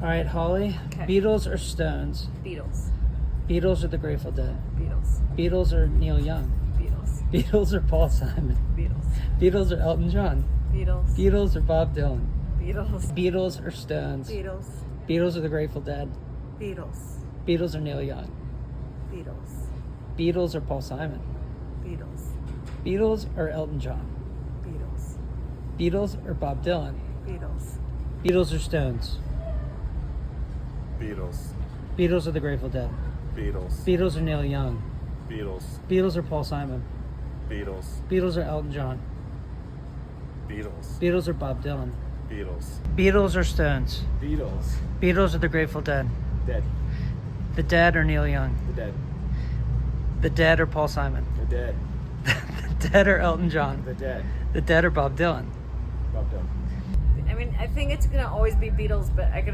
All right, Holly. Okay. Beatles or Stones? Beatles. Beatles or the Grateful Dead? Beatles. Beatles or Neil Young? Beatles. Beatles or Paul Simon? Beatles. Beatles or Elton John? Beatles. Beatles or Bob Dylan? Beatles. Beatles or Stones? Beatles. Beatles or the Grateful Dead? Beatles. Beatles or Neil Young? Beatles. Beatles or Paul Simon? Beatles. Beatles or Elton John? Beatles. Beatles or Bob Dylan? Beatles. Beatles or Stones? Beatles. Beatles or the Grateful Dead? Beatles. Beatles or Neil Young? Beatles. Beatles or Paul Simon? Beatles. Beatles or Elton John? Beatles. Beatles or Bob Dylan? Beatles. Beatles or Stones? Beatles. Beatles or the Grateful Dead? Dead. The Dead or Neil Young? The dead. The Dead or Paul Simon? The dead. The Dead or Elton John? The dead. The Dead or Bob Dylan? Bob Dylan. I mean, I think it's gonna always be Beatles, but I could